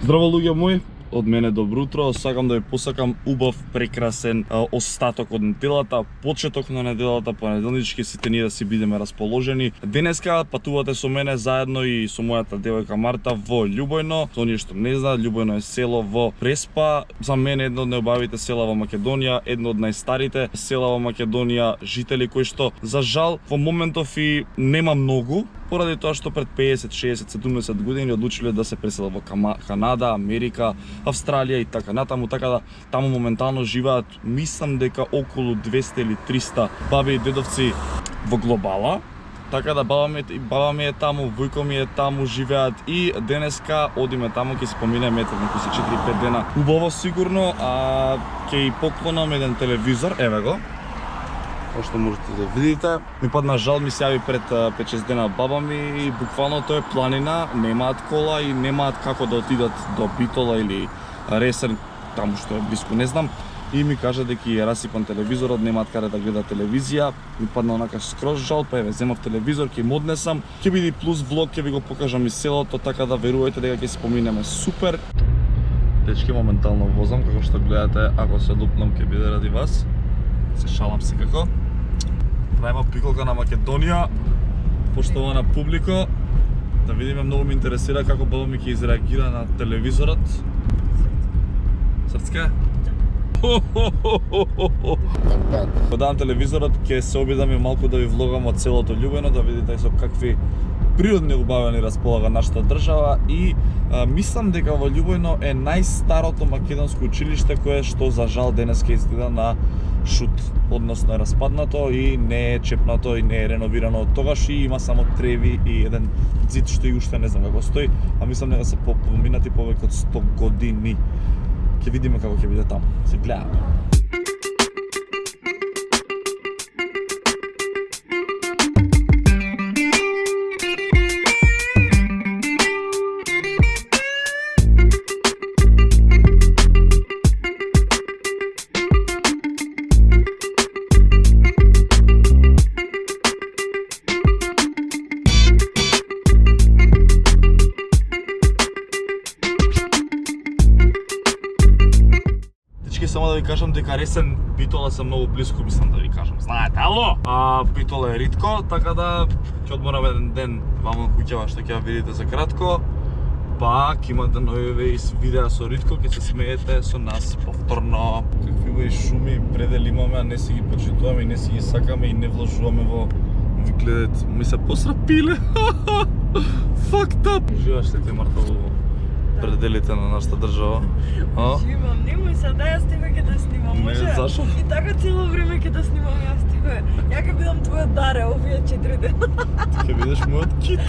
Здраво луѓе мои, од мене добро утро. Сакам да ви посакам убав, прекрасен остаток од неделата, почеток на неделата, понеделнички, сите ние да си бидеме расположени. Денеска патувате со мене заедно и со мојата девојка Марта во Љубојно. За оние што не знаат, Љубојно е село во Преспа. За мене едно од најубавите села во Македонија, едно од најстарите села во Македонија, жители кои што за жал во моментов и нема многу, поради тоа што пред 50, 60, 70 години одлучиле да се преселат во Канада, Америка, Австралија и така натаму, така да таму моментално живеат, мислам дека околу 200 или 300 баби и дедовци во глобала. Така да баба ми е таму, војко ми е таму, живеат и денеска одиме таму, ќе си поминеме некои 4-5 дена. Убаво сигурно, ќе и поклонам еден телевизор, еве го. Како што можете да видите, ми падна жал, ми се јави пред 5-6 дена баба ми и буквално тоа е планина, немаат кола и немаат како да отидат до Битола или Ресен, таму што е блиску, не знам. И ми кажа дека е расипан телевизорот, немаат каде да гледа телевизија. Ми падна онака скроз жал, па еве земав телевизор, ќе им однесам. Ќе биде плюс влог, ќе ви го покажам и селото, така да верувајте дека ќе се поминеме супер. Дечки, моментално возам, како што гледате, ако се лупнам ќе биде ради вас. Се шалам секако. Правиме пиколка на Македонија, поштована публико. Да видиме, многу ме интересира како баба ми ќе изреагира на телевизорот. Срцка? Кога дам телевизорот, ќе се обидам и малку да ви влогам од селото Љубојно, да видите со какви природни убавени располага нашата држава и мислам дека во Љубојно е најстарото македонско училиште кое што за жал денеска изгледа на шут, односно е распаднато и не е чепнато и не е реновирано од тогаш и има само треви и еден зид што и уште не знам како стои, а мислам дека се поминати повеќе од 100 години. Ќе видиме како ќе биде таму. Се гледаме. Само да ви кажам дека Ресен, Битола се многу близко, мислам да ви кажам. Знаете, ало? Битола е ритко, така да ќе одморам еден ден вамо куќава што ќе видите за кратко. Па ќе имате нови видеа со Ритко, ќе се смеете со нас повторно. Какви бе шуми предели имаме, а не си ги почитуваме и не си ги сакаме и не вложуваме во гледат. Ми се посрапиле. Fucked up. Живаш ли ти, Марта, во пределите на нашата држава? Живам, немој се да јас тебе ќе да снимам, може? Не, зашо? И така цело време ќе да снимам јас тебе. Ја ќе бидам твоја Даре овие 4 дена. Ти ќе бидеш мојот кит.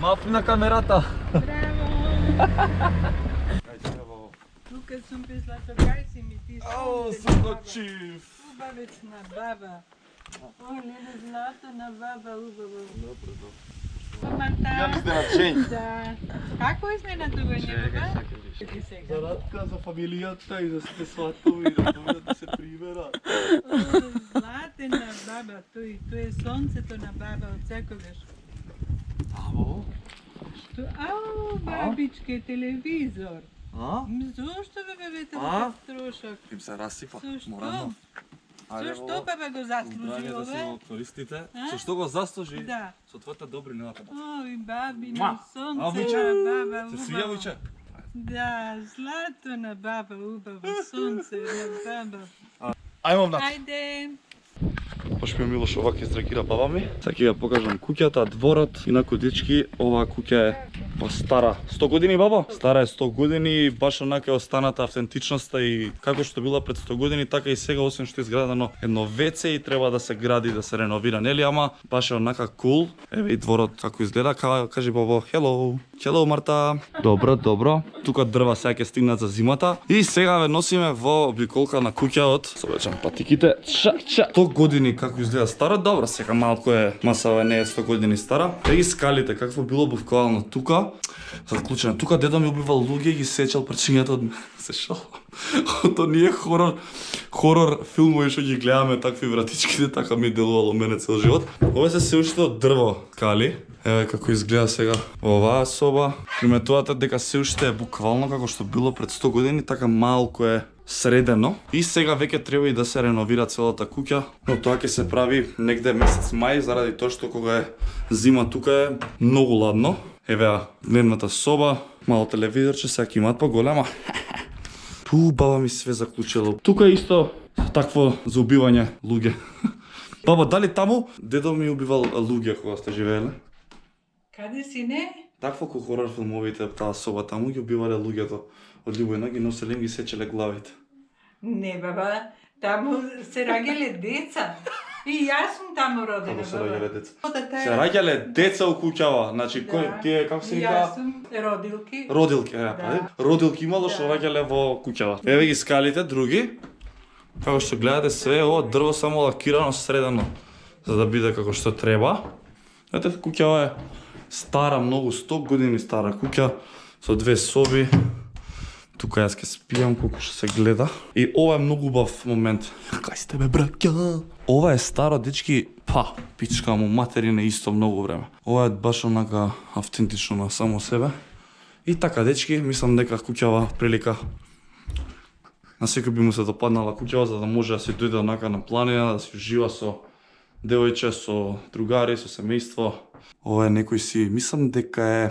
Мафи на камерата. Браво! Тука сум пислата, кај си ми ти Ау, сонце сум на баба. чив. Убавечна баба. О, леле, злато на баба, убаво. Добре, добре. Марта. Јам изненадчење. Да. Како изненадување, баба? За Радка, за фамилијата и за сите сватови, да дојдат да се приберат. Златена баба, тој е сонцето на баба од секогаш. Аво? Ау, бабичке, телевизор. Зошто бе бебете во трошок? Им се расипа, Зошто? морално. Зошто бебе го заслужи да си ове? го користите. Со што го заслужи? Да. Со твоите добри напади. Ој, баби Ма! на сонце, Виче? баба, Се свија, убаво. виче? Да, злато на баба, убаво, сонце на баба. Ајмо внатре. Ајде. Баш ми мило што вака изреагира баба ми. Сега ќе ја покажам куќата, дворот. Инаку, дечки, оваа куќа е Па стара 100 години, баба? Стара е 100 години, баш онака е останата автентичноста и како што била пред 100 години, така и сега, освен што е изградено едно WC и треба да се гради, да се реновира, нели, ама баш е онака кул. Еве и дворот како изгледа, кажи баба, hello. Hello, Марта. Добро. Тука дрва сега ќе стигнат за зимата. И сега ве носиме во обиколка на куќаот. Собечам патиките. 100 години како изгледа стара, добро, сега малку е, масава не е 100 години стара. И скалите, какво било буквално тука. Заклучено. Тука дедо ми убивал луѓе и ги сечал причињата од мене. Се шал. То не е хорор филмови што ги гледаме такви вратичките, така ми делувало мене цел живот. Ова се уште од дрво кали. Еве како изгледа сега оваа соба. Приметувате дека се уште е буквално како што било пред 100 години, така малку е средено. И сега веќе треба и да се реновира целата куќа, но тоа ќе се прави негде месец мај, заради тоа што кога е зима тука е многу ладно. Еве дневната соба, мало телевизорче, сега ќе имаат поголема. Баба ми све заклучило. Тука исто такво за убивање луѓе. Баба, дали таму дедо ми убивал луѓе кога сте живееле? Каде си, не? Такво ко хорор филмовите, таа соба таму ги убивале луѓето. Од љубовна ги носеле им ги сечеле главите. Не, баба, таму се раѓале деца. И јас сум таму родена, Како се баба. раѓале деца? Се раѓале деца у куќава, значи кој тие како се Јас вика? сум родилки. Родилки, Да. родилки имало што раѓале во куќава. Еве ги скалите други. Како што гледате све ова дрво само лакирано средено за да биде како што треба. Ете куќава е стара многу, 100 години стара куќа со две соби. Тука јас ке спијам колку што се гледа. И ова е многу убав момент. Кај сте бе браќа? Ова е старо дечки, пичка му материна исто многу време. Ова е баш онака автентично на само себе. И така дечки, мислам дека куќава прилика на секој би му се допаднала куќава за да може да си дојде онака на планина, да си ужива со девојче, со другари, со семејство. Ова е некој си, мислам дека е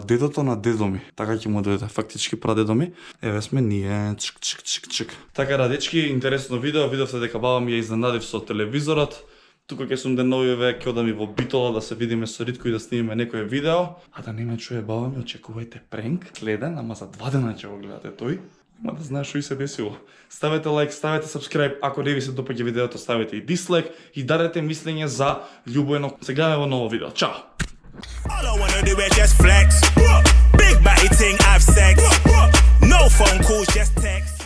дедото на дедо ми. Така ќе му дојде, фактички прадедо ми. Еве сме ние, чик. Така да, дечки, интересно видео, видовте дека баба ми ја изненадив со телевизорот. Тука ќе сум деновиве, ќе одам и во Битола да се видиме со Ритко и да снимиме некое видео. А да не ме чуе баба ми, очекувајте пренк следен, ама за 2 дена ќе го гледате тој. Ма да знаеш што и се десило. Ставете лайк, ставете subscribe, ако не ви се допаѓа видеото, ставете и дислайк и дадете мислење за Љубоено. Се гледаме во ново видео. Чао! All I wanna do is just flex. Big body ting, have sex. No phone calls, just text.